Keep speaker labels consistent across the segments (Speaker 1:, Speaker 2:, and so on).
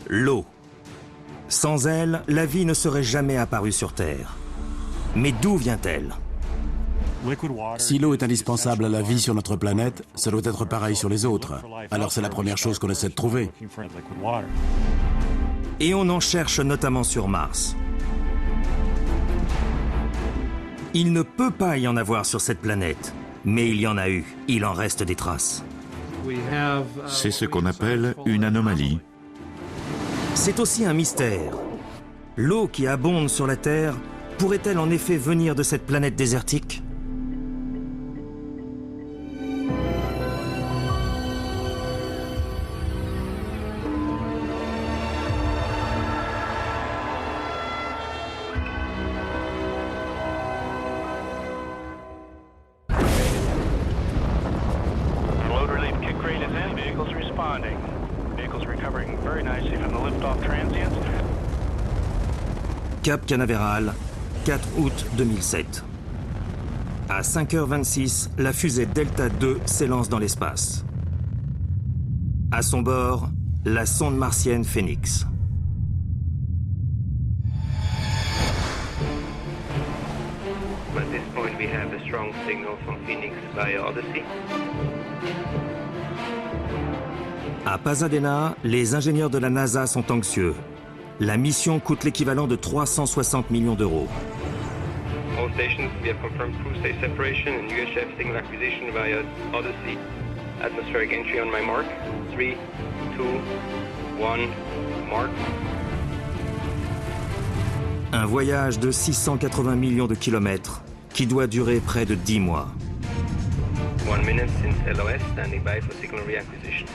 Speaker 1: L'eau. Sans elle, la vie ne serait jamais apparue sur Terre. Mais d'où vient-elle?
Speaker 2: Si l'eau est indispensable à la vie sur notre planète, ça doit être pareil sur les autres. Alors c'est la première chose qu'on essaie de trouver.
Speaker 1: Et on en cherche notamment sur Mars. Il ne peut pas y en avoir sur cette planète, mais il y en a eu. Il en reste des traces.
Speaker 3: C'est ce qu'on appelle une anomalie.
Speaker 1: C'est aussi un mystère. L'eau qui abonde sur la Terre pourrait-elle en effet venir de cette planète désertique? Cap Canaveral, 4 août 2007. À 5h26, la fusée Delta II s'élance dans l'espace. À son bord, la sonde martienne Phoenix.
Speaker 4: At this point, we have a strong signal from Phoenix via Odyssey.
Speaker 1: À Pasadena, les ingénieurs de la NASA sont anxieux. La mission coûte l'équivalent de 360 millions d'euros.
Speaker 4: All stations, we have confirmed crew stage separation and UHF signal acquisition via Odyssey. Atmospheric entry on my mark. 3, 2, 1, mark.
Speaker 1: Un voyage de 680 millions de kilomètres qui doit durer près de 10 mois.
Speaker 4: 1 minute since LOS, standing by for signal reacquisition.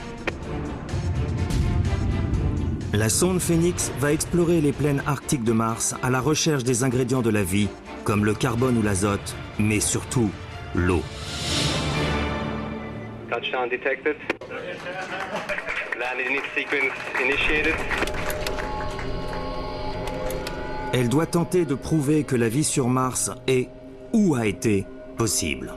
Speaker 1: La sonde Phoenix va explorer les plaines arctiques de Mars à la recherche des ingrédients de la vie, comme le carbone ou l'azote, mais surtout l'eau.
Speaker 4: Touchdown detected. Landing sequence initiated.
Speaker 1: Elle doit tenter de prouver que la vie sur Mars est, ou a été, possible.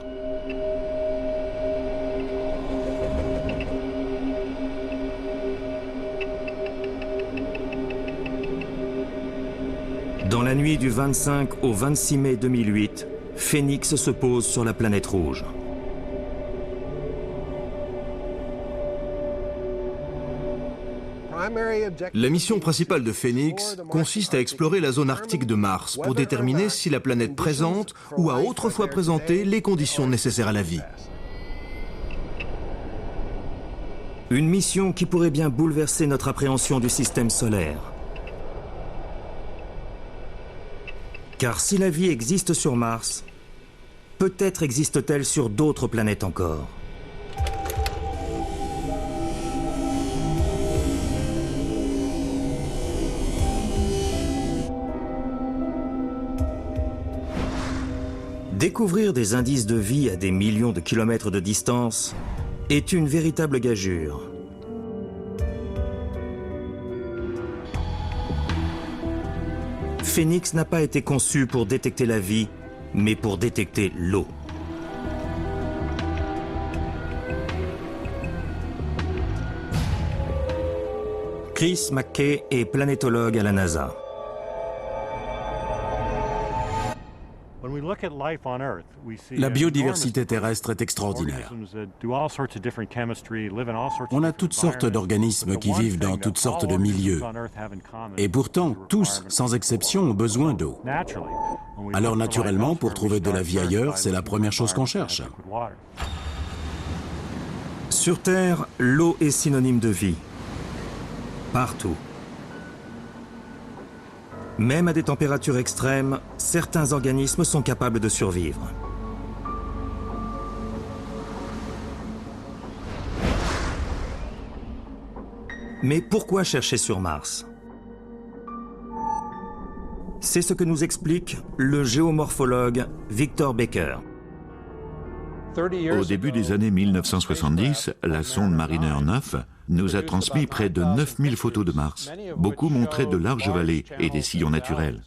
Speaker 1: Dans la nuit du 25 au 26 mai 2008, Phoenix se pose sur la planète rouge.
Speaker 5: La mission principale de Phoenix consiste à explorer la zone arctique de Mars pour déterminer si la planète présente ou a autrefois présenté les conditions nécessaires à la vie.
Speaker 1: Une mission qui pourrait bien bouleverser notre appréhension du système solaire. Car si la vie existe sur Mars, peut-être existe-t-elle sur d'autres planètes encore. Découvrir des indices de vie à des millions de kilomètres de distance est une véritable gageure. Phoenix n'a pas été conçu pour détecter la vie, mais pour détecter l'eau. Chris McKay est planétologue à la NASA.
Speaker 2: La biodiversité terrestre est extraordinaire. On a toutes sortes d'organismes qui vivent dans toutes sortes de milieux. Et pourtant, tous, sans exception, ont besoin d'eau. Alors naturellement, pour trouver de la vie ailleurs, c'est la première chose qu'on cherche.
Speaker 1: Sur Terre, l'eau est synonyme de vie. Partout. Même à des températures extrêmes, certains organismes sont capables de survivre. Mais pourquoi chercher sur Mars? C'est ce que nous explique le géomorphologue Victor Baker.
Speaker 3: Au début des années 1970, la sonde Mariner 9 nous a transmis près de 9000 photos de Mars. Beaucoup montraient de larges vallées et des sillons naturels.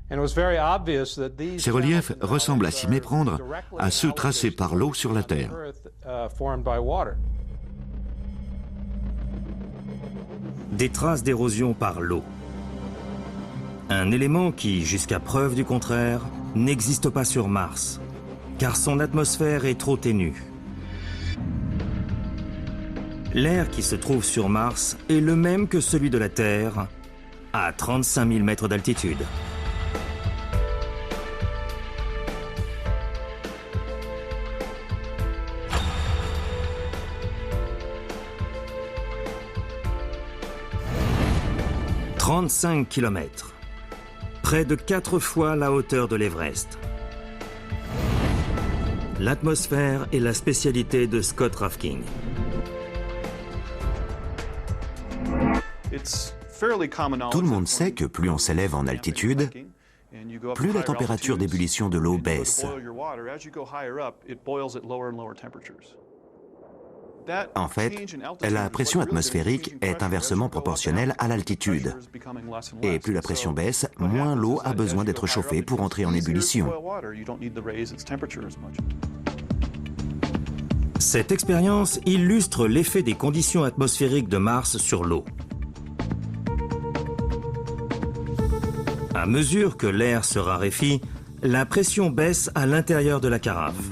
Speaker 3: Ces reliefs ressemblent à s'y méprendre à ceux tracés par l'eau sur la Terre.
Speaker 1: des traces d'érosion par l'eau. Un élément qui, jusqu'à preuve du contraire, n'existe pas sur Mars, car son atmosphère est trop ténue. L'air qui se trouve sur Mars est le même que celui de la Terre, à 35 000 mètres d'altitude. « 35 km, près de 4 fois la hauteur de l'Everest. L'atmosphère est la spécialité de Scott Rafking.
Speaker 6: Tout le monde sait que plus on s'élève en altitude, plus la température d'ébullition de l'eau baisse. En fait, la pression atmosphérique est inversement proportionnelle à l'altitude. Et plus la pression baisse, moins l'eau a besoin d'être chauffée pour entrer en ébullition.
Speaker 1: Cette expérience illustre l'effet des conditions atmosphériques de Mars sur l'eau. À mesure que l'air se raréfie, la pression baisse à l'intérieur de la carafe.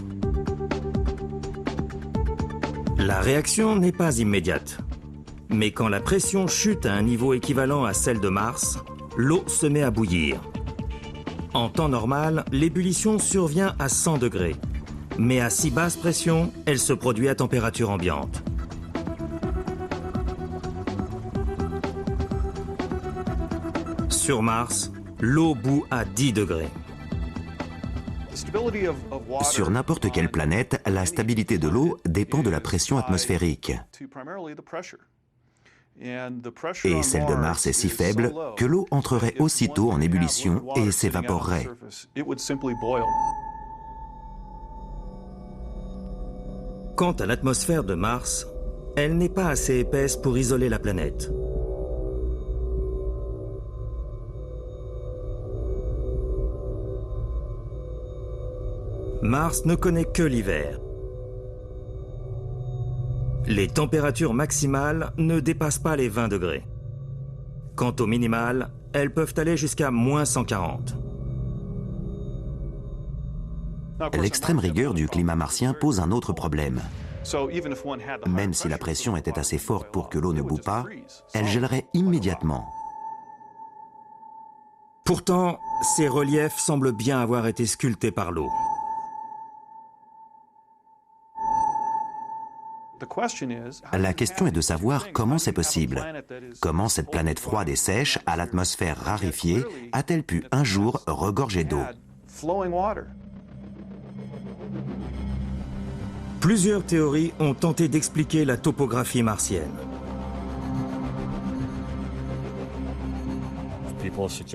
Speaker 1: La réaction n'est pas immédiate. Mais quand la pression chute à un niveau équivalent à celle de Mars, l'eau se met à bouillir. En temps normal, l'ébullition survient à 100 degrés. Mais à si basse pression, elle se produit à température ambiante. Sur Mars, l'eau bout à 10 degrés.
Speaker 6: Sur n'importe quelle planète, la stabilité de l'eau dépend de la pression atmosphérique. Et celle de Mars est si faible que l'eau entrerait aussitôt en ébullition et s'évaporerait.
Speaker 1: Quant à l'atmosphère de Mars, elle n'est pas assez épaisse pour isoler la planète. Mars ne connaît que l'hiver. Les températures maximales ne dépassent pas les 20 degrés. Quant aux minimales, elles peuvent aller jusqu'à moins 140.
Speaker 6: L'extrême rigueur du climat martien pose un autre problème. Même si la pression était assez forte pour que l'eau ne bout pas, elle gèlerait immédiatement.
Speaker 1: Pourtant, ces reliefs semblent bien avoir été sculptés par l'eau.
Speaker 6: La question est de savoir comment c'est possible. Comment cette planète froide et sèche, à l'atmosphère raréfiée, a-t-elle pu un jour regorger d'eau?
Speaker 1: Plusieurs théories ont tenté d'expliquer la topographie martienne.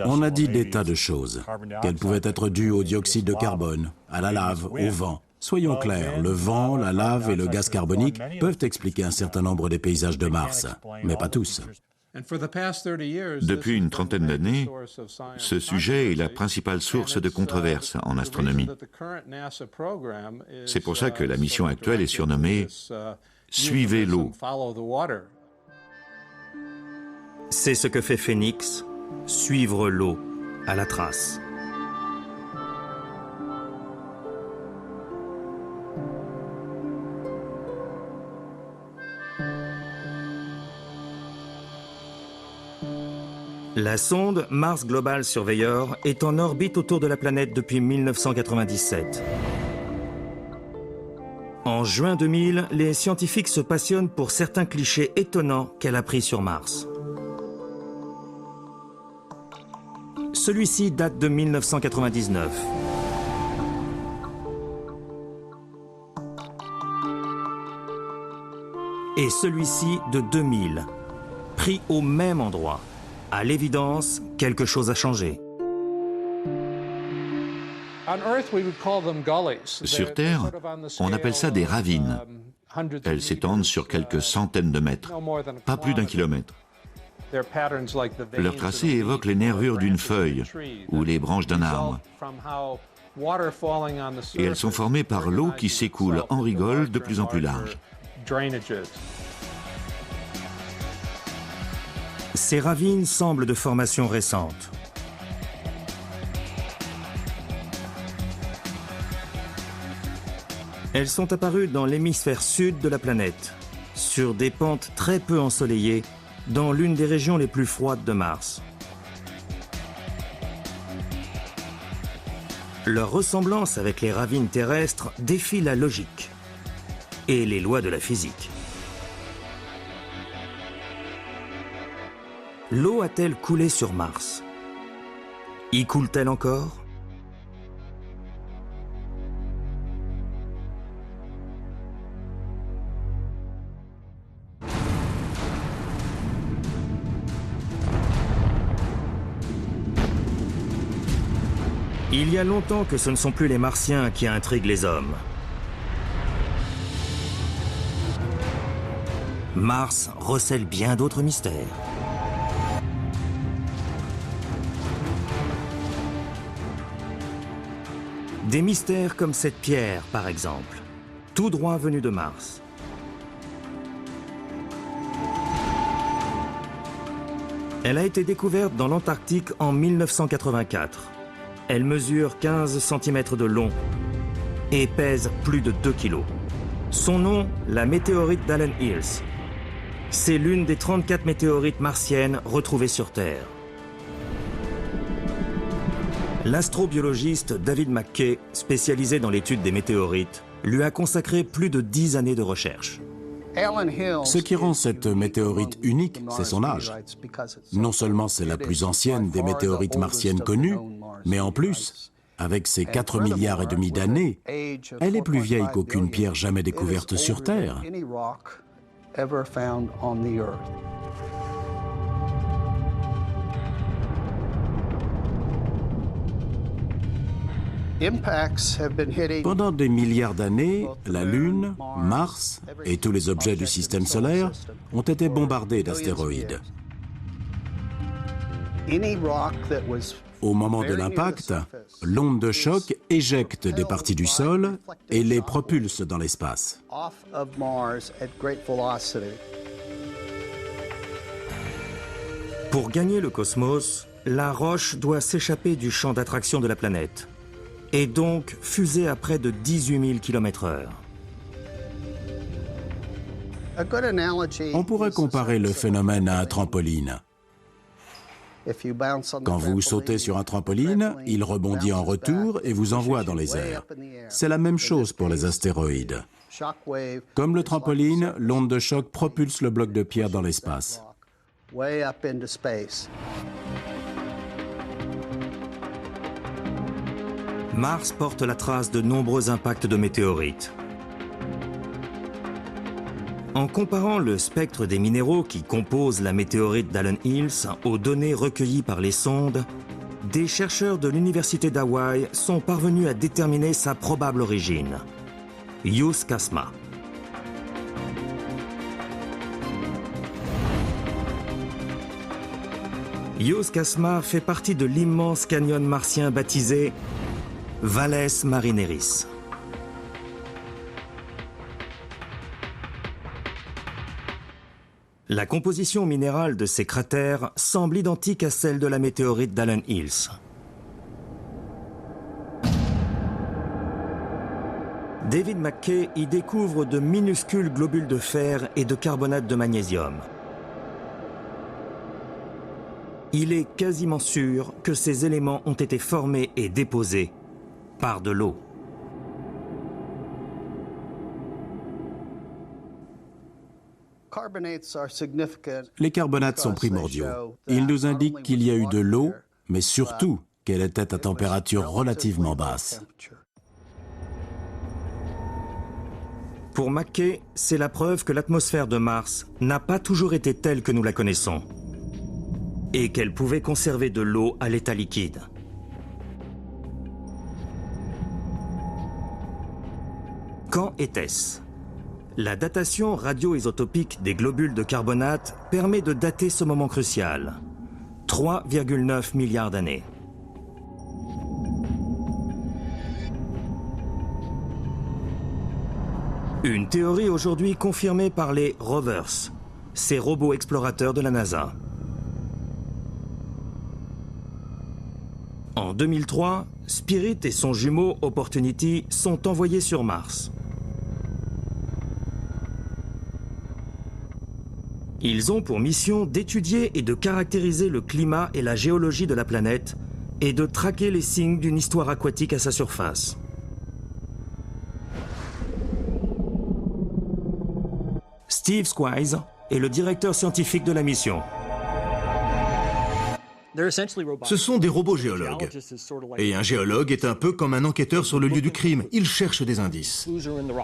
Speaker 2: On a dit des tas de choses, qu'elles pouvaient être dues au dioxyde de carbone, à la lave, au vent. Soyons clairs, le vent, la lave et le gaz carbonique peuvent expliquer un certain nombre des paysages de Mars, mais pas tous.
Speaker 3: Depuis une trentaine d'années, ce sujet est la principale source de controverse en astronomie. C'est pour ça que la mission actuelle est surnommée « Suivez l'eau ».
Speaker 1: C'est ce que fait Phoenix, suivre l'eau à la trace. La sonde Mars Global Surveyor est en orbite autour de la planète depuis 1997. En juin 2000, les scientifiques se passionnent pour certains clichés étonnants qu'elle a pris sur Mars. Celui-ci date de 1999. Et celui-ci de 2000, pris au même endroit. À l'évidence, quelque chose a changé.
Speaker 3: Sur Terre, on appelle ça des ravines. Elles s'étendent sur quelques centaines de mètres, pas plus d'1 kilomètre. Leur tracé évoque les nervures d'une feuille ou les branches d'un arbre. Et elles sont formées par l'eau qui s'écoule en rigole de plus en plus large.
Speaker 1: Ces ravines semblent de formation récente. Elles sont apparues dans l'hémisphère sud de la planète, sur des pentes très peu ensoleillées, dans l'une des régions les plus froides de Mars. Leur ressemblance avec les ravines terrestres défie la logique et les lois de la physique. L'eau a-t-elle coulé sur Mars? Y coule-t-elle encore? Il y a longtemps que ce ne sont plus les Martiens qui intriguent les hommes. Mars recèle bien d'autres mystères. Des mystères comme cette pierre, par exemple, tout droit venue de Mars. Elle a été découverte dans l'Antarctique en 1984. Elle mesure 15 cm de long et pèse plus de 2 kg. Son nom, la météorite d'Allen Hills. C'est l'une des 34 météorites martiennes retrouvées sur Terre. L'astrobiologiste David McKay, spécialisé dans l'étude des météorites, lui a consacré plus de 10 années de recherche.
Speaker 2: Ce qui rend cette météorite unique, c'est son âge. Non seulement c'est la plus ancienne des météorites martiennes connues, mais en plus, avec ses 4,5 milliards d'années, elle est plus vieille qu'aucune pierre jamais découverte sur Terre. Pendant des milliards d'années, la Lune, Mars et tous les objets du système solaire ont été bombardés d'astéroïdes. Au moment de l'impact, l'onde de choc éjecte des parties du sol et les propulse dans l'espace.
Speaker 1: Pour gagner le cosmos, la roche doit s'échapper du champ d'attraction de la planète et donc fuser à près de 18 000 km/h.
Speaker 2: On pourrait comparer le phénomène à un trampoline. Quand vous sautez sur un trampoline, il rebondit en retour et vous envoie dans les airs. C'est la même chose pour les astéroïdes. Comme le trampoline, l'onde de choc propulse le bloc de pierre dans l'espace.
Speaker 1: Mars porte la trace de nombreux impacts de météorites. En comparant le spectre des minéraux qui composent la météorite d'Allen Hills aux données recueillies par les sondes, des chercheurs de l'université d'Hawaï sont parvenus à déterminer sa probable origine. Yus Kasma. Yus Kasma fait partie de l'immense canyon martien baptisé Valles Marineris. La composition minérale de ces cratères semble identique à celle de la météorite d'Allen Hills. David McKay y découvre de minuscules globules de fer et de carbonate de magnésium. Il est quasiment sûr que ces éléments ont été formés et déposés par de l'eau.
Speaker 2: Les carbonates sont primordiaux. Ils nous indiquent qu'il y a eu de l'eau, mais surtout qu'elle était à température relativement basse.
Speaker 1: Pour McKay, c'est la preuve que l'atmosphère de Mars n'a pas toujours été telle que nous la connaissons et qu'elle pouvait conserver de l'eau à l'état liquide. Quand était-ce? La datation radioisotopique des globules de carbonate permet de dater ce moment crucial. 3,9 milliards d'années. Une théorie aujourd'hui confirmée par les rovers, ces robots explorateurs de la NASA. En 2003, Spirit et son jumeau Opportunity sont envoyés sur Mars. Ils ont pour mission d'étudier et de caractériser le climat et la géologie de la planète et de traquer les signes d'une histoire aquatique à sa surface. Steve Squires est le directeur scientifique de la mission.
Speaker 5: Ce sont des robots géologues. Et un géologue est un peu comme un enquêteur sur le lieu du crime. Il cherche des indices.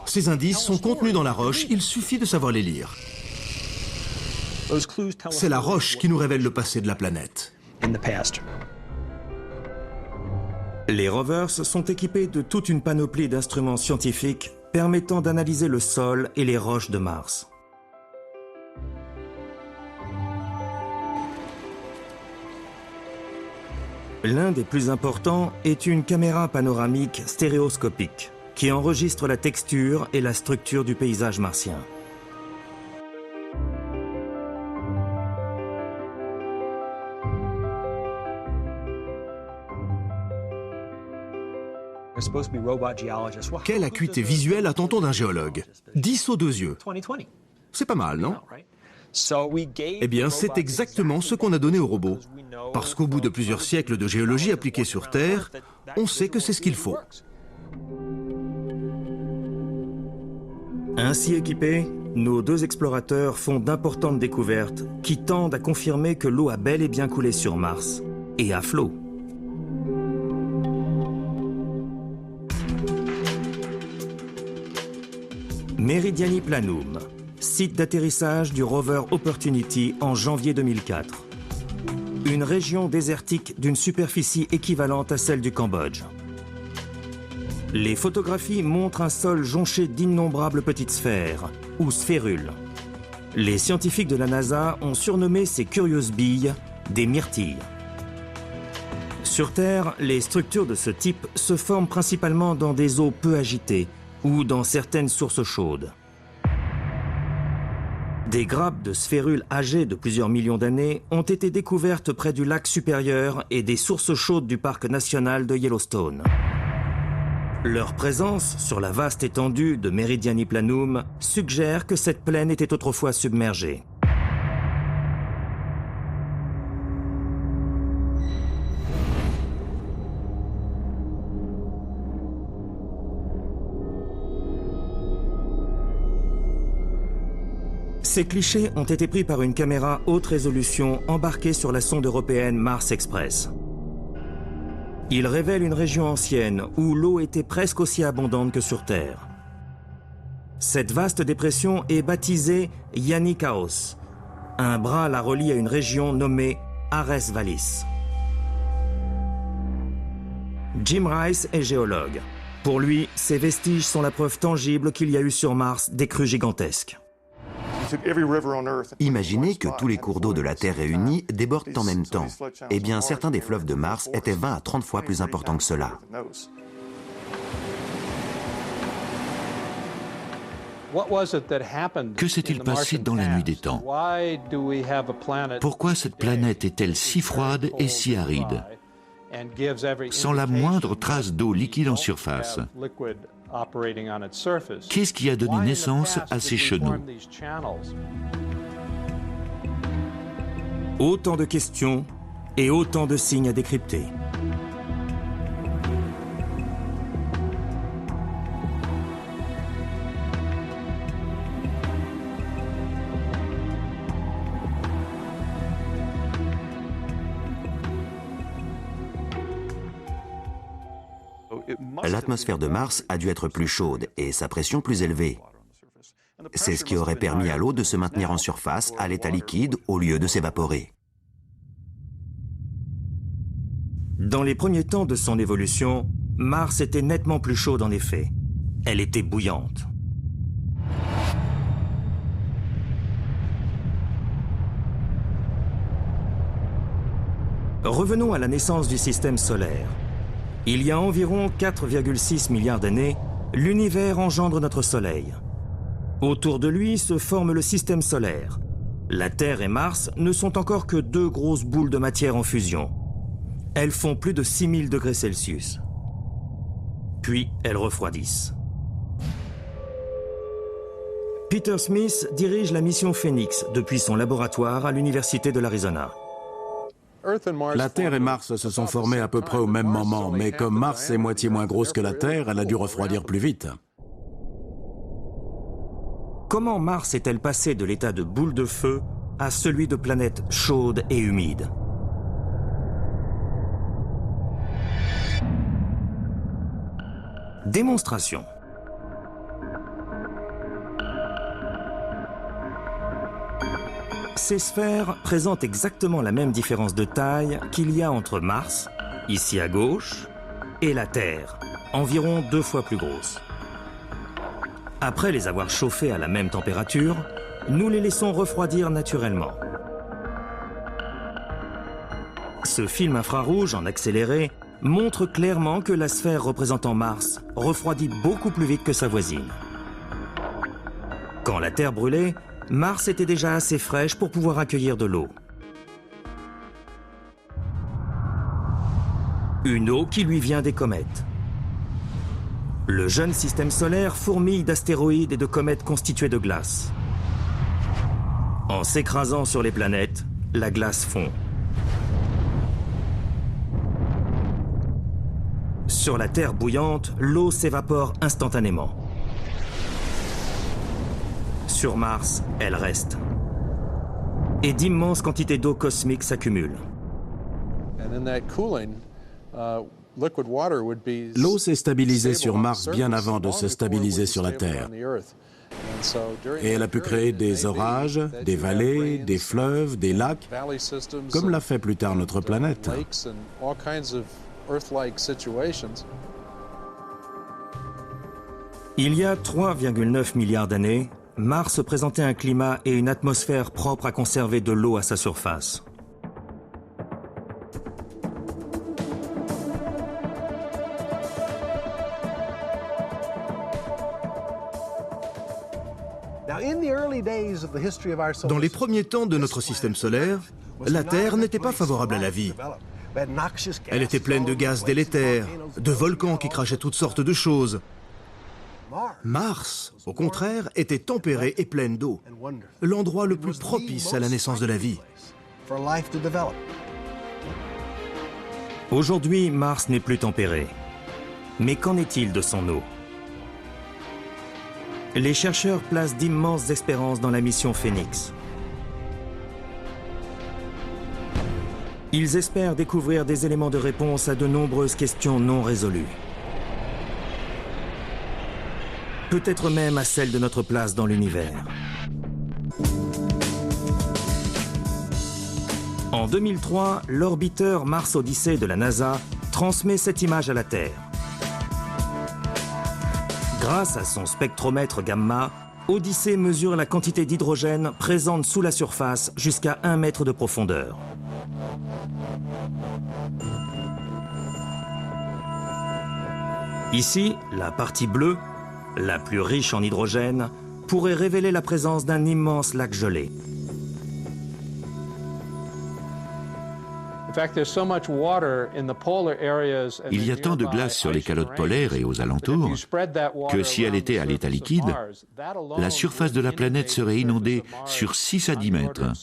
Speaker 5: Ces indices sont contenus dans la roche, il suffit de savoir les lire. C'est la roche qui nous révèle le passé de la planète.
Speaker 1: Les rovers sont équipés de toute une panoplie d'instruments scientifiques permettant d'analyser le sol et les roches de Mars. L'un des plus importants est une caméra panoramique stéréoscopique qui enregistre la texture et la structure du paysage martien.
Speaker 5: Quelle acuité visuelle attend-on d'un géologue? 10 aux 2 yeux. C'est pas mal, non? Eh bien, c'est exactement ce qu'on a donné aux robots. Parce qu'au bout de plusieurs siècles de géologie appliquée sur Terre, on sait que c'est ce qu'il faut.
Speaker 1: Ainsi équipés, nos 2 explorateurs font d'importantes découvertes qui tendent à confirmer que l'eau a bel et bien coulé sur Mars, et à flot. Meridiani Planum, site d'atterrissage du rover Opportunity en janvier 2004. Une région désertique d'une superficie équivalente à celle du Cambodge. Les photographies montrent un sol jonché d'innombrables petites sphères, ou sphérules. Les scientifiques de la NASA ont surnommé ces curieuses billes des myrtilles. Sur Terre, les structures de ce type se forment principalement dans des eaux peu agitées ou dans certaines sources chaudes. Des grappes de sphérules âgées de plusieurs millions d'années ont été découvertes près du lac Supérieur et des sources chaudes du parc national de Yellowstone. Leur présence sur la vaste étendue de Meridiani Planum suggère que cette plaine était autrefois submergée. Ces clichés ont été pris par une caméra haute résolution embarquée sur la sonde européenne Mars Express. Ils révèlent une région ancienne où l'eau était presque aussi abondante que sur Terre. Cette vaste dépression est baptisée Yanikaos. Un bras la relie à une région nommée Ares Vallis. Jim Rice est géologue. Pour lui, ces vestiges sont la preuve tangible qu'il y a eu sur Mars des crues gigantesques.
Speaker 6: Imaginez que tous les cours d'eau de la Terre réunis débordent en même temps. Eh bien, certains des fleuves de Mars étaient 20 à 30 fois plus importants que cela.
Speaker 3: Que s'est-il passé dans la nuit des temps? Pourquoi cette planète est-elle si froide et si aride, sans la moindre trace d'eau liquide en surface? Qu'est-ce qui a donné naissance à ces chenaux?
Speaker 1: Autant de questions et autant de signes à décrypter.
Speaker 6: L'atmosphère de Mars a dû être plus chaude et sa pression plus élevée. C'est ce qui aurait permis à l'eau de se maintenir en surface à l'état liquide au lieu de s'évaporer.
Speaker 1: Dans les premiers temps de son évolution, Mars était nettement plus chaude en effet. Elle était bouillante. Revenons à la naissance du système solaire. Il y a environ 4,6 milliards d'années, l'univers engendre notre Soleil. Autour de lui se forme le système solaire. La Terre et Mars ne sont encore que deux grosses boules de matière en fusion. elles font plus de 6000 degrés Celsius. Puis elles refroidissent. Peter Smith dirige la mission Phoenix depuis son laboratoire à l'université de l'Arizona.
Speaker 2: La Terre et Mars se sont formés à peu près au même moment, mais comme Mars est moitié moins grosse que la Terre, elle a dû refroidir plus vite.
Speaker 1: Comment Mars est-elle passée de l'état de boule de feu à celui de planète chaude et humide? Démonstration. Ces sphères présentent exactement la même différence de taille qu'il y a entre Mars, ici à gauche, et la Terre, environ 2 fois plus grosse. Après les avoir chauffées à la même température, nous les laissons refroidir naturellement. Ce film infrarouge en accéléré montre clairement que la sphère représentant Mars refroidit beaucoup plus vite que sa voisine. Quand la Terre brûlait, Mars était déjà assez fraîche pour pouvoir accueillir de l'eau. Une eau qui lui vient des comètes. Le jeune système solaire fourmille d'astéroïdes et de comètes constituées de glace. En s'écrasant sur les planètes, la glace fond. Sur la Terre bouillante, l'eau s'évapore instantanément. Sur Mars, elle reste. Et d'immenses quantités d'eau cosmique s'accumulent.
Speaker 2: L'eau s'est stabilisée sur Mars bien avant de se stabiliser sur la Terre. Et elle a pu créer des orages, des vallées, des fleuves, des lacs, comme l'a fait plus tard notre planète.
Speaker 1: Il y a 3,9 milliards d'années, Mars présentait un climat et une atmosphère propres à conserver de l'eau à sa surface.
Speaker 5: Dans les premiers temps de notre système solaire, la Terre n'était pas favorable à la vie. Elle était pleine de gaz délétères, de volcans qui crachaient toutes sortes de choses. Mars, au contraire, était tempérée et pleine d'eau, l'endroit le plus propice à la naissance de la vie.
Speaker 1: Aujourd'hui, Mars n'est plus tempéré. Mais qu'en est-il de son eau? Les chercheurs placent d'immenses espérances dans la mission Phoenix. Ils espèrent découvrir des éléments de réponse à de nombreuses questions non résolues. Peut-être même à celle de notre place dans l'univers. En 2003, l'orbiteur Mars Odyssey de la NASA transmet cette image à la Terre. Grâce à son spectromètre gamma, Odyssey mesure la quantité d'hydrogène présente sous la surface jusqu'à 1 mètre de profondeur. Ici, la partie bleue, la plus riche en hydrogène, pourrait révéler la présence d'un immense lac gelé.
Speaker 3: Il y a tant de glace sur les calottes polaires et aux alentours que si elle était à l'état liquide, la surface de la planète serait inondée sur 6 à 10 mètres.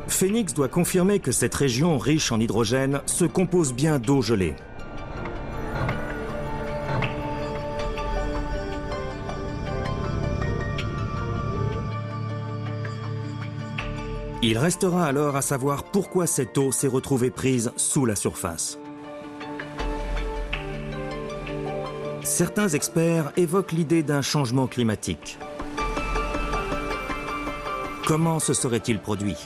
Speaker 1: Phoenix doit confirmer que cette région riche en hydrogène se compose bien d'eau gelée. Il restera alors à savoir pourquoi cette eau s'est retrouvée prise sous la surface. Certains experts évoquent l'idée d'un changement climatique. Comment se serait-il produit ?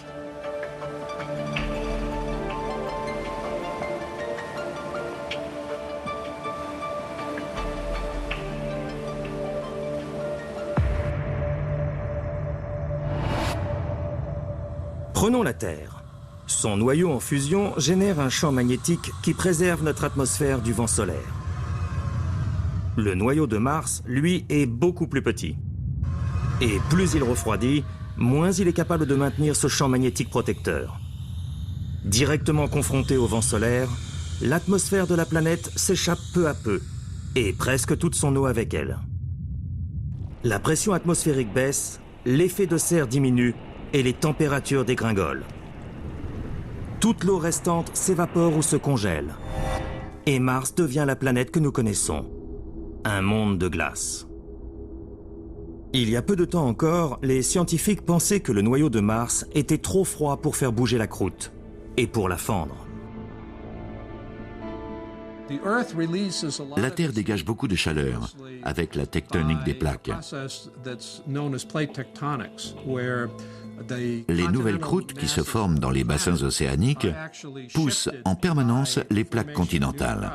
Speaker 1: Prenons la Terre. Son noyau en fusion génère un champ magnétique qui préserve notre atmosphère du vent solaire. Le noyau de Mars, lui, est beaucoup plus petit. Et plus il refroidit, moins il est capable de maintenir ce champ magnétique protecteur. Directement confronté au vent solaire, l'atmosphère de la planète s'échappe peu à peu, et presque toute son eau avec elle. La pression atmosphérique baisse, l'effet de serre diminue et les températures dégringolent. Toute l'eau restante s'évapore ou se congèle. Et Mars devient la planète que nous connaissons. Un monde de glace. Il y a peu de temps encore, les scientifiques pensaient que le noyau de Mars était trop froid pour faire bouger la croûte et pour la fendre.
Speaker 3: La Terre dégage beaucoup de chaleur avec la tectonique des plaques. Les nouvelles croûtes qui se forment dans les bassins océaniques poussent en permanence les plaques continentales.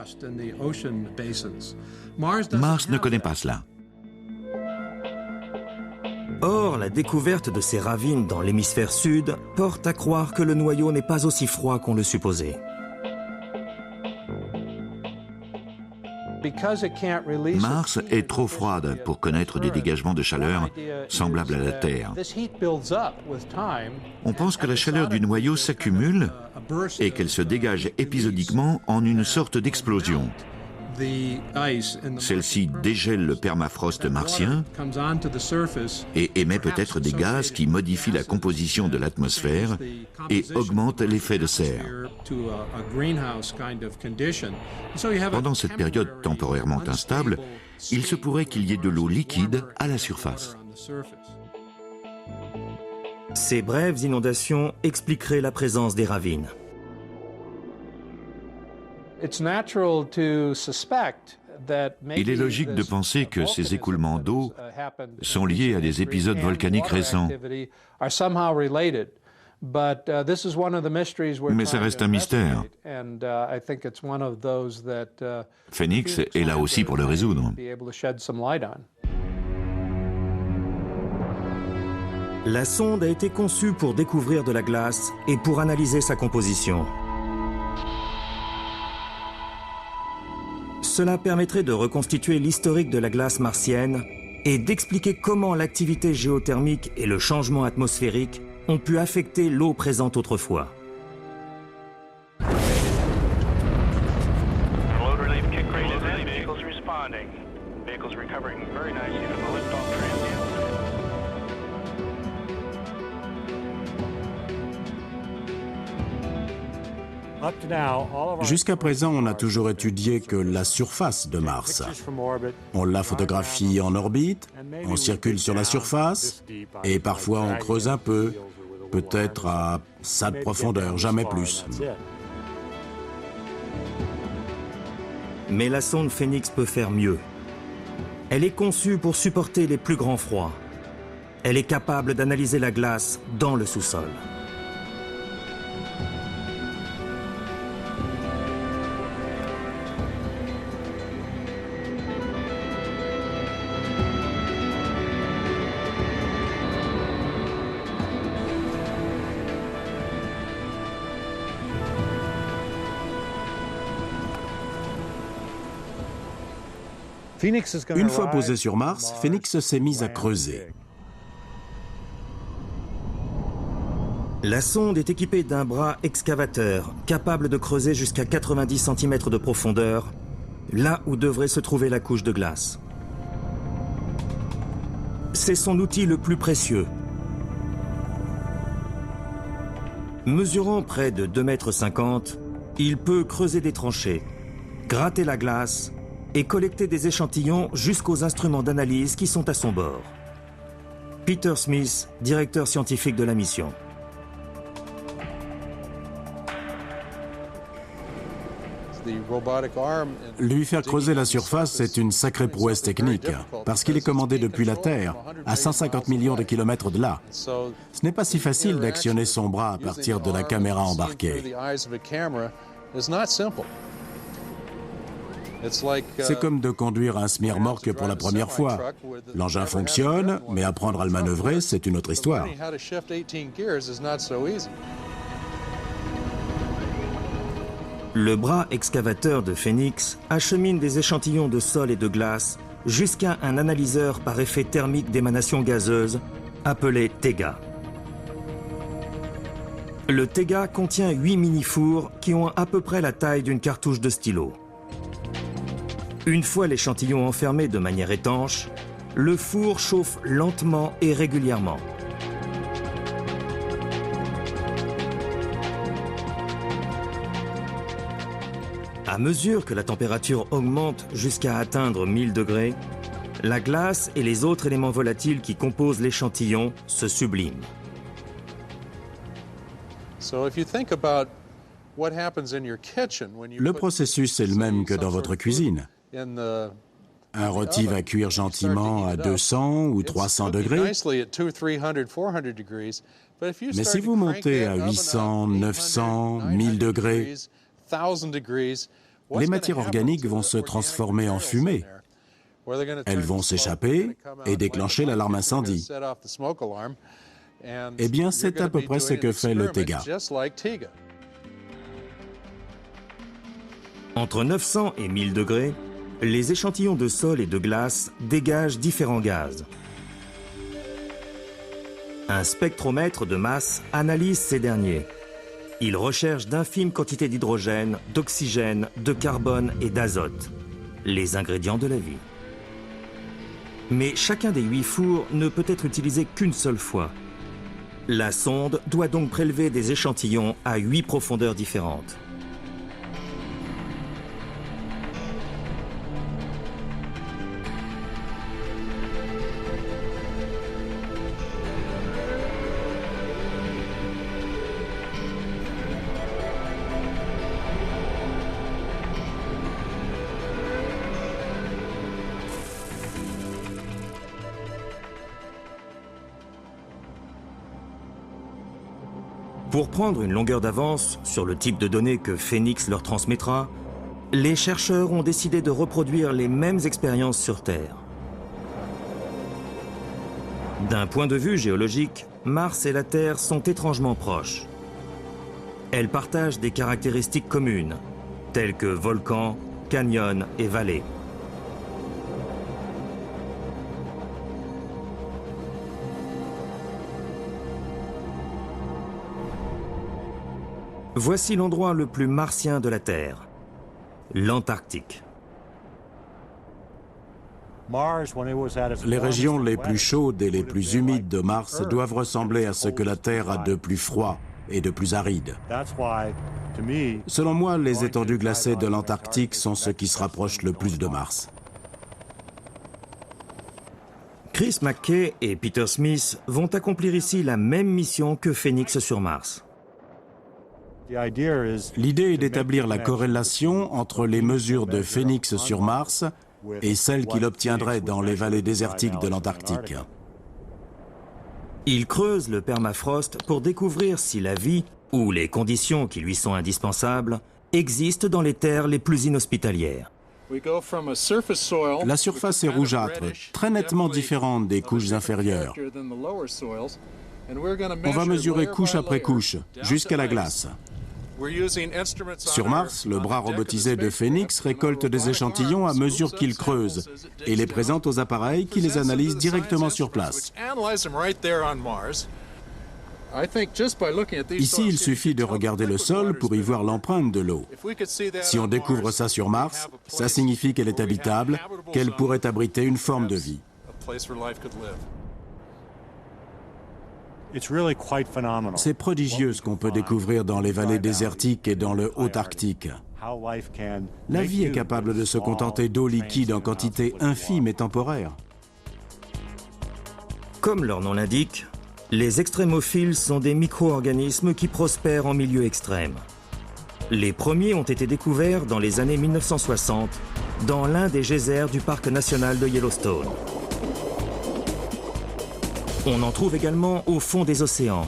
Speaker 3: Mars ne connaît pas cela.
Speaker 1: Or, la découverte de ces ravines dans l'hémisphère sud porte à croire que le noyau n'est pas aussi froid qu'on le supposait.
Speaker 3: Mars est trop froide pour connaître des dégagements de chaleur semblables à la Terre. On pense que la chaleur du noyau s'accumule et qu'elle se dégage épisodiquement en une sorte d'explosion. Celle-ci dégèle le permafrost martien et émet peut-être des gaz qui modifient la composition de l'atmosphère et augmentent l'effet de serre. Pendant cette période temporairement instable, il se pourrait qu'il y ait de l'eau liquide à la surface.
Speaker 1: Ces brèves inondations expliqueraient la présence des ravines.
Speaker 3: Il est logique de penser que ces écoulements d'eau sont liés à des épisodes volcaniques récents. Mais ça reste un mystère. Phoenix est là aussi pour le résoudre.
Speaker 1: La sonde a été conçue pour découvrir de la glace et pour analyser sa composition. Cela permettrait de reconstituer l'historique de la glace martienne et d'expliquer comment l'activité géothermique et le changement atmosphérique ont pu affecter l'eau présente autrefois.
Speaker 2: Jusqu'à présent, on a toujours étudié que la surface de Mars. On la photographie en orbite, on circule sur la surface, et parfois on creuse un peu, peut-être à sa profondeur, jamais plus.
Speaker 1: Mais la sonde Phoenix peut faire mieux. Elle est conçue pour supporter les plus grands froids. Elle est capable d'analyser la glace dans le sous-sol.
Speaker 2: Une fois posée sur Mars, Phoenix s'est mise à creuser.
Speaker 1: La sonde est équipée d'un bras excavateur capable de creuser jusqu'à 90 cm de profondeur, là où devrait se trouver la couche de glace. C'est son outil le plus précieux. Mesurant près de 2,50 m, il peut creuser des tranchées, gratter la glace et collecter des échantillons jusqu'aux instruments d'analyse qui sont à son bord. Peter Smith, directeur scientifique de la mission.
Speaker 2: Lui faire creuser la surface est une sacrée prouesse technique, parce qu'il est commandé depuis la Terre, à 150 millions de kilomètres de là. Ce n'est pas si facile d'actionner son bras à partir de la caméra embarquée. C'est comme de conduire un semi-remorque pour la première fois. L'engin fonctionne, mais apprendre à le manœuvrer, c'est une autre histoire.
Speaker 1: Le bras excavateur de Phoenix achemine des échantillons de sol et de glace jusqu'à un analyseur par effet thermique d'émanation gazeuse appelé TEGA. Le Tega contient 8 mini-fours qui ont à peu près la taille d'une cartouche de stylo. Une fois l'échantillon enfermé de manière étanche, le four chauffe lentement et régulièrement. À mesure que la température augmente jusqu'à atteindre 1000 degrés, la glace et les autres éléments volatiles qui composent l'échantillon se subliment.
Speaker 2: Le processus est le même que dans votre cuisine. Un rôti va cuire gentiment à 200 ou 300 degrés. Mais si vous montez à 800, 900, 1000 degrés, les matières organiques vont se transformer en fumée. Elles vont s'échapper et déclencher l'alarme incendie. Eh bien, c'est à peu près ce que fait le Tega.
Speaker 1: Entre 900 et 1000 degrés, les échantillons de sol et de glace dégagent différents gaz. Un spectromètre de masse analyse ces derniers. Il recherche d'infimes quantités d'hydrogène, d'oxygène, de carbone et d'azote, les ingrédients de la vie. Mais chacun des 8 fours ne peut être utilisé qu'une seule fois. La sonde doit donc prélever des échantillons à 8 profondeurs différentes. Pour prendre une longueur d'avance sur le type de données que Phénix leur transmettra, les chercheurs ont décidé de reproduire les mêmes expériences sur Terre. D'un point de vue géologique, Mars et la Terre sont étrangement proches. Elles partagent des caractéristiques communes, telles que volcans, canyons et vallées. Voici l'endroit le plus martien de la Terre, l'Antarctique.
Speaker 2: Les régions les plus chaudes et les plus humides de Mars doivent ressembler à ce que la Terre a de plus froid et de plus aride. Selon moi, les étendues glacées de l'Antarctique sont ce qui se rapproche le plus de Mars.
Speaker 1: Chris McKay et Peter Smith vont accomplir ici la même mission que Phénix sur Mars.
Speaker 2: L'idée est d'établir la corrélation entre les mesures de Phénix sur Mars et celles qu'il obtiendrait dans les vallées désertiques de l'Antarctique.
Speaker 1: Il creuse le permafrost pour découvrir si la vie, ou les conditions qui lui sont indispensables, existent dans les terres les plus inhospitalières.
Speaker 2: La surface est rougeâtre, très nettement différente des couches inférieures. On va mesurer couche après couche, jusqu'à la glace. Sur Mars, le bras robotisé de Phénix récolte des échantillons à mesure qu'il creuse et les présente aux appareils qui les analysent directement sur place. Ici, il suffit de regarder le sol pour y voir l'empreinte de l'eau. Si on découvre ça sur Mars, ça signifie qu'elle est habitable, qu'elle pourrait abriter une forme de vie. C'est prodigieux ce qu'on peut découvrir dans les vallées désertiques et dans le Haut-Arctique. La vie est capable de se contenter d'eau liquide en quantité infime et temporaire.
Speaker 1: Comme leur nom l'indique, les extrémophiles sont des micro-organismes qui prospèrent en milieu extrême. Les premiers ont été découverts dans les années 1960 dans l'un des geysers du parc national de Yellowstone. On en trouve également au fond des océans,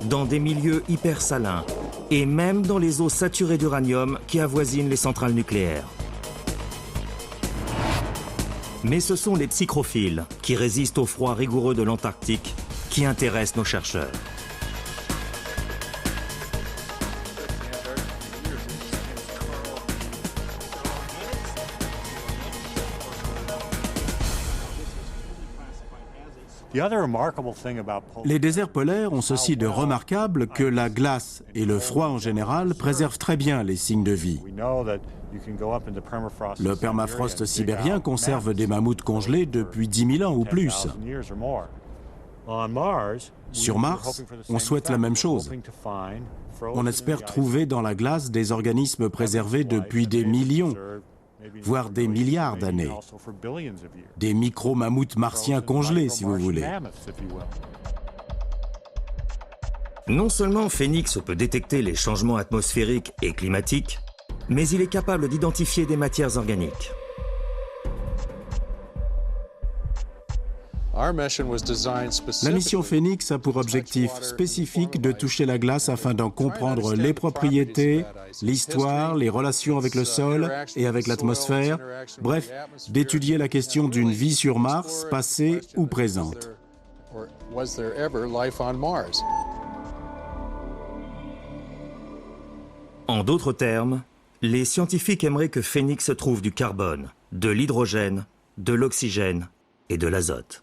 Speaker 1: dans des milieux hyper salins et même dans les eaux saturées d'uranium qui avoisinent les centrales nucléaires. Mais ce sont les psychrophiles qui résistent au froid rigoureux de l'Antarctique qui intéressent nos chercheurs.
Speaker 2: Les déserts polaires ont ceci de remarquable que la glace et le froid en général préservent très bien les signes de vie. Le permafrost sibérien conserve des mammouths congelés depuis 10 000 ans ou plus. Sur Mars, on souhaite la même chose. On espère trouver dans la glace des organismes préservés depuis des millions, voire des milliards d'années. Des micro-mammouths martiens congelés, si vous voulez.
Speaker 1: Non seulement Phénix peut détecter les changements atmosphériques et climatiques, mais il est capable d'identifier des matières organiques.
Speaker 2: La mission Phénix a pour objectif spécifique de toucher la glace afin d'en comprendre les propriétés, l'histoire, les relations avec le sol et avec l'atmosphère, bref, d'étudier la question d'une vie sur Mars, passée ou présente.
Speaker 1: En d'autres termes, les scientifiques aimeraient que Phénix trouve du carbone, de l'hydrogène, de l'oxygène et de l'azote.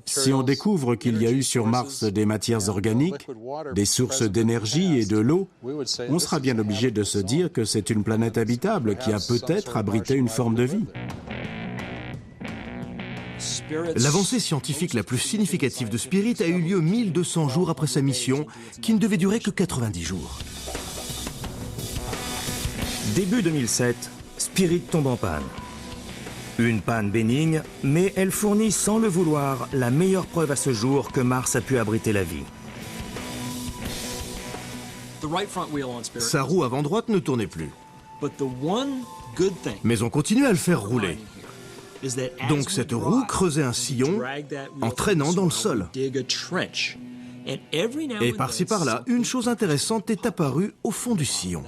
Speaker 2: Si on découvre qu'il y a eu sur Mars des matières organiques, des sources d'énergie et de l'eau, on sera bien obligé de se dire que c'est une planète habitable qui a peut-être abrité une forme de vie.
Speaker 5: L'avancée scientifique la plus significative de Spirit a eu lieu 1200 jours après sa mission, qui ne devait durer que 90 jours.
Speaker 1: Début 2007, Spirit tombe en panne. Une panne bénigne, mais elle fournit sans le vouloir la meilleure preuve à ce jour que Mars a pu abriter la vie.
Speaker 5: Sa roue avant droite ne tournait plus. Mais on continue à le faire rouler. Donc cette roue creusait un sillon en traînant dans le sol. Et par-ci par-là, une chose intéressante est apparue au fond du sillon.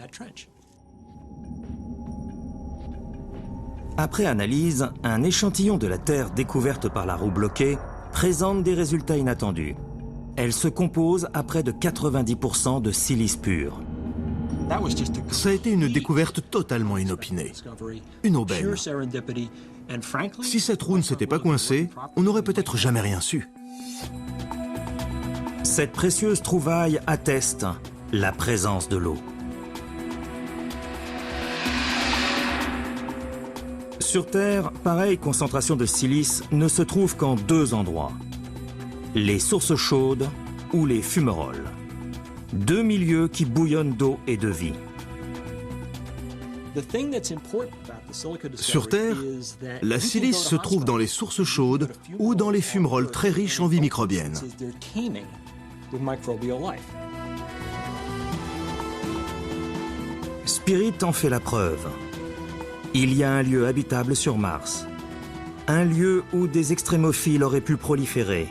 Speaker 1: Après analyse, un échantillon de la Terre découverte par la roue bloquée présente des résultats inattendus. Elle se compose à près de 90% de silice pur.
Speaker 5: Ça a été une découverte totalement inopinée. Une aubaine. Si cette roue ne s'était pas coincée, on n'aurait peut-être jamais rien su.
Speaker 1: Cette précieuse trouvaille atteste la présence de l'eau. Sur Terre, pareille concentration de silice ne se trouve qu'en deux endroits. Les sources chaudes ou les fumerolles. Deux milieux qui bouillonnent d'eau et de vie.
Speaker 5: Sur Terre, la silice se trouve dans les sources chaudes ou dans les fumerolles très riches en vie microbienne.
Speaker 1: Spirit en fait la preuve. Il y a un lieu habitable sur Mars. Un lieu où des extrémophiles auraient pu proliférer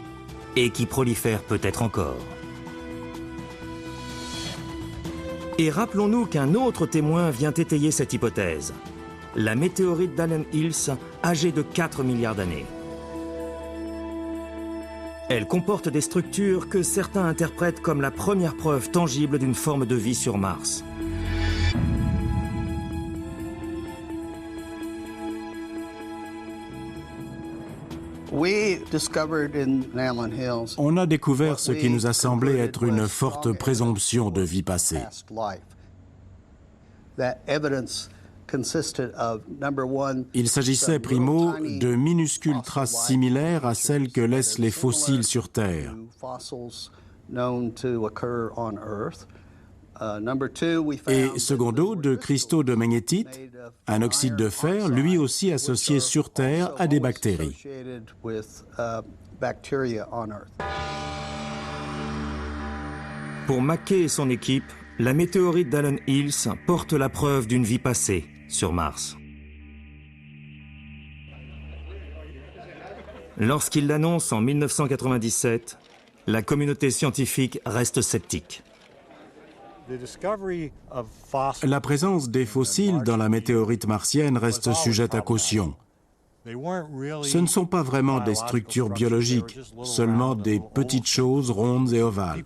Speaker 1: et qui prolifèrent peut-être encore. Et rappelons-nous qu'un autre témoin vient étayer cette hypothèse. La météorite d'Allen Hills, âgée de 4 milliards d'années. Elle comporte des structures que certains interprètent comme la première preuve tangible d'une forme de vie sur Mars.
Speaker 2: On a découvert ce qui nous a semblé être une forte présomption de vie passée. Il s'agissait, primo, de minuscules traces similaires à celles que laissent les fossiles sur Terre. Et secondo, de cristaux de magnétite, un oxyde de fer, lui aussi associé sur Terre à des bactéries.
Speaker 1: Pour Mackay et son équipe, la météorite d'Allen Hills porte la preuve d'une vie passée sur Mars. Lorsqu'il l'annonce en 1997, la communauté scientifique reste sceptique.
Speaker 2: La présence des fossiles dans la météorite martienne reste sujette à caution. Ce ne sont pas vraiment des structures biologiques, seulement des petites choses rondes et ovales.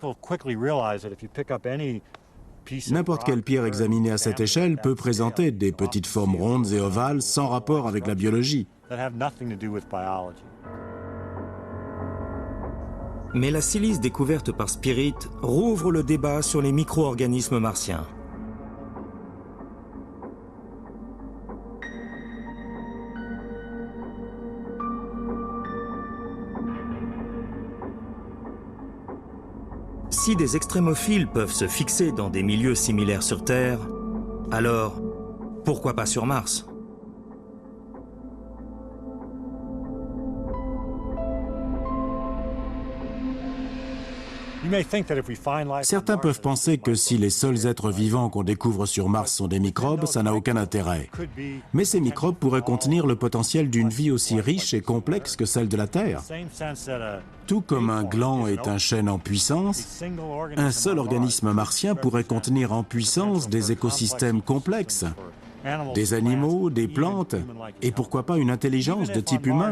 Speaker 2: N'importe quelle pierre examinée à cette échelle peut présenter des petites formes rondes et ovales sans rapport avec la biologie.
Speaker 1: Mais la silice découverte par Spirit rouvre le débat sur les micro-organismes martiens. Si des extrémophiles peuvent se fixer dans des milieux similaires sur Terre, alors pourquoi pas sur Mars ?
Speaker 2: Certains peuvent penser que si les seuls êtres vivants qu'on découvre sur Mars sont des microbes, ça n'a aucun intérêt. Mais ces microbes pourraient contenir le potentiel d'une vie aussi riche et complexe que celle de la Terre. Tout comme un gland est un chêne en puissance, un seul organisme martien pourrait contenir en puissance des écosystèmes complexes, des animaux, des plantes, et pourquoi pas une intelligence de type humain.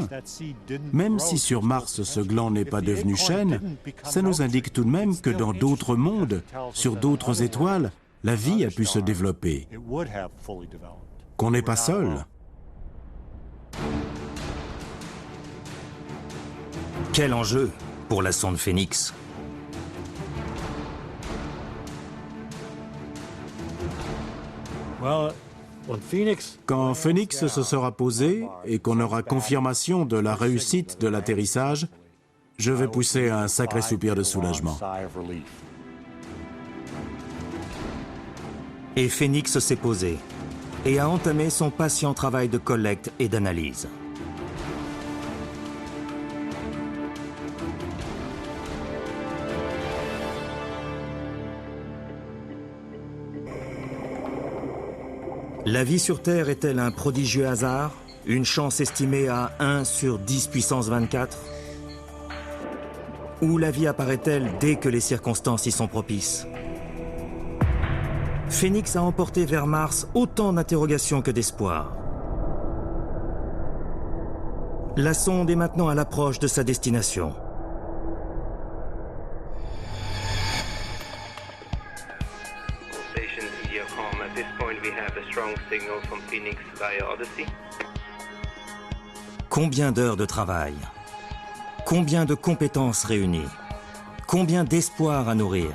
Speaker 2: Même si sur Mars ce gland n'est pas devenu chêne, ça nous indique tout de même que dans d'autres mondes, sur d'autres étoiles, la vie a pu se développer. Qu'on n'est pas seul.
Speaker 1: Quel enjeu pour la sonde Phoenix ?
Speaker 2: Quand Phoenix se sera posé et qu'on aura confirmation de la réussite de l'atterrissage, je vais pousser un sacré soupir de soulagement.
Speaker 1: Et Phoenix s'est posé et a entamé son patient travail de collecte et d'analyse. La vie sur Terre est-elle un prodigieux hasard? Une chance estimée à 1 sur 10 puissance 24? Ou la vie apparaît-elle dès que les circonstances y sont propices? Phoenix a emporté vers Mars autant d'interrogations que d'espoir. La sonde est maintenant à l'approche de sa destination. Combien d'heures de travail? Combien de compétences réunies? Combien d'espoir à nourrir?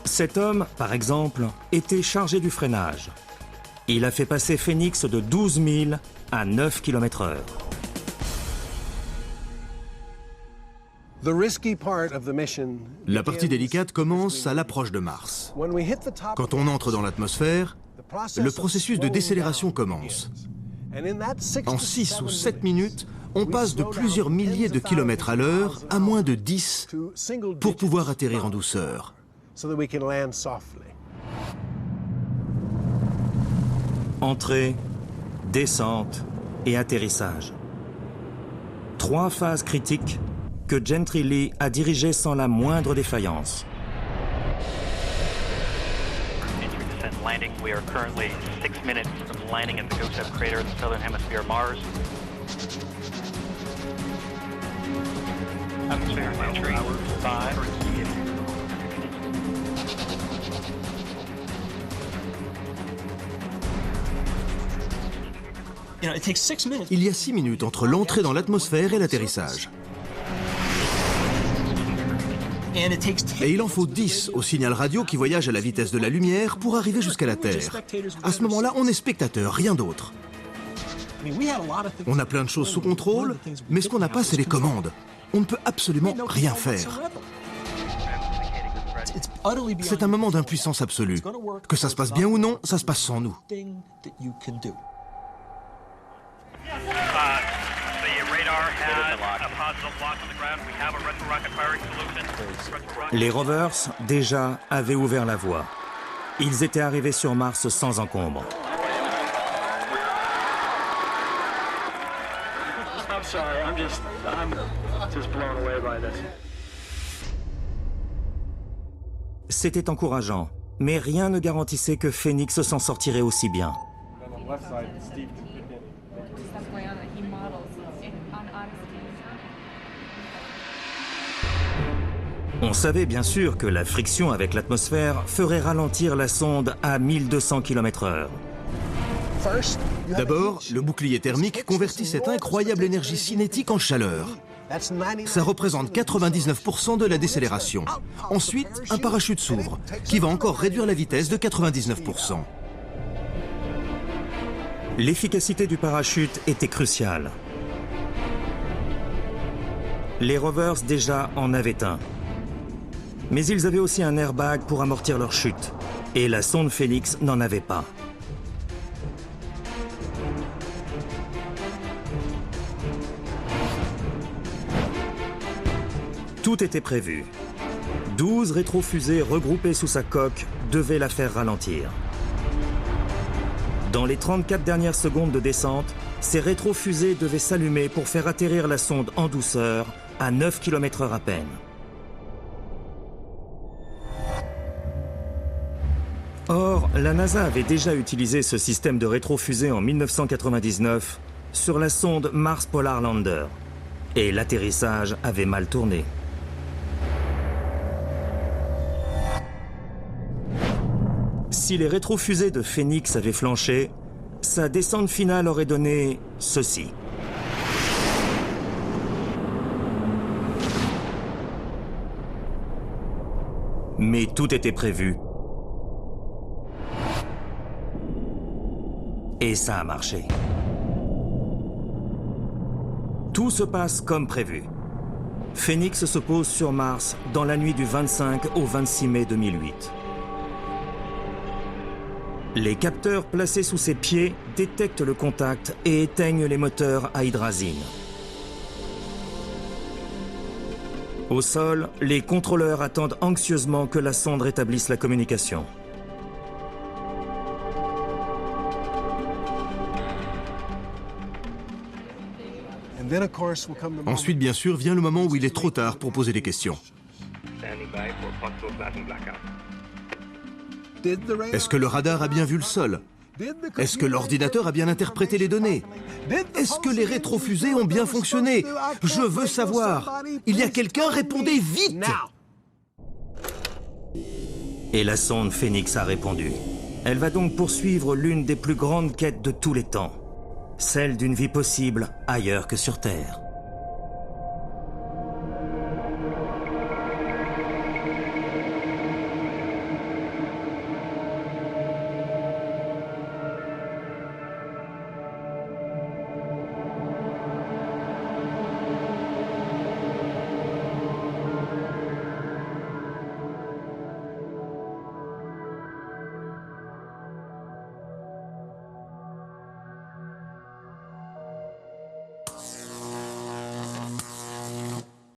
Speaker 1: Cet homme, par exemple, était chargé du freinage. Il a fait passer Phoenix de 12 000 à 9 km/h.
Speaker 5: La partie délicate commence à l'approche de Mars. Quand on entre dans l'atmosphère, le processus de décélération commence. En 6 ou 7 minutes, on passe de plusieurs milliers de kilomètres à l'heure à moins de 10 pour pouvoir atterrir en douceur.
Speaker 1: Entrée, descente et atterrissage. 3 phases critiques que Gentry Lee a dirigées sans la moindre défaillance.
Speaker 7: Landing. We are currently 6 minutes from landing at the Gusev crater in the southern hemisphere of Mars. Atmosphere entry 5.
Speaker 5: Il y a 6 minutes entre l'entrée dans l'atmosphère et l'atterrissage. Et il en faut 10 au signal radio qui voyage à la vitesse de la lumière pour arriver jusqu'à la Terre. À ce moment-là, on est spectateur, rien d'autre. On a plein de choses sous contrôle, mais ce qu'on n'a pas, c'est les commandes. On ne peut absolument rien faire. C'est un moment d'impuissance absolue. Que ça se passe bien ou non, ça se passe sans nous.
Speaker 1: Les rovers, déjà, avaient ouvert la voie. Ils étaient arrivés sur Mars sans encombre. C'était encourageant, mais rien ne garantissait que Phoenix s'en sortirait aussi bien. On savait bien sûr que la friction avec l'atmosphère ferait ralentir la sonde à 1200 km/h.
Speaker 5: D'abord, le bouclier thermique convertit cette incroyable énergie cinétique en chaleur. Ça représente 99% de la décélération. Ensuite, un parachute s'ouvre, qui va encore réduire la vitesse de 99%.
Speaker 1: L'efficacité du parachute était cruciale. Les rovers déjà en avaient un. Mais ils avaient aussi un airbag pour amortir leur chute. Et la sonde Phoenix n'en avait pas. Tout était prévu. 12 rétrofusées regroupées sous sa coque devaient la faire ralentir. Dans les 34 dernières secondes de descente, ces rétrofusées devaient s'allumer pour faire atterrir la sonde en douceur à 9 km/h à peine. Or, la NASA avait déjà utilisé ce système de rétrofusée en 1999 sur la sonde Mars Polar Lander. Et l'atterrissage avait mal tourné. Si les rétrofusées de Phoenix avaient flanché, sa descente finale aurait donné ceci. Mais tout était prévu. Et ça a marché. Tout se passe comme prévu. Phoenix se pose sur Mars dans la nuit du 25 au 26 mai 2008. Les capteurs placés sous ses pieds détectent le contact et éteignent les moteurs à hydrazine. Au sol, les contrôleurs attendent anxieusement que la sonde rétablisse la communication.
Speaker 5: Ensuite, bien sûr, vient le moment où il est trop tard pour poser des questions. Est-ce que le radar a bien vu le sol? Est-ce que l'ordinateur a bien interprété les données? Est-ce que les rétrofusées ont bien fonctionné? Je veux savoir. Il y a quelqu'un? Répondez vite!
Speaker 1: Et la sonde Phoenix a répondu. Elle va donc poursuivre l'une des plus grandes quêtes de tous les temps. Celle d'une vie possible ailleurs que sur Terre.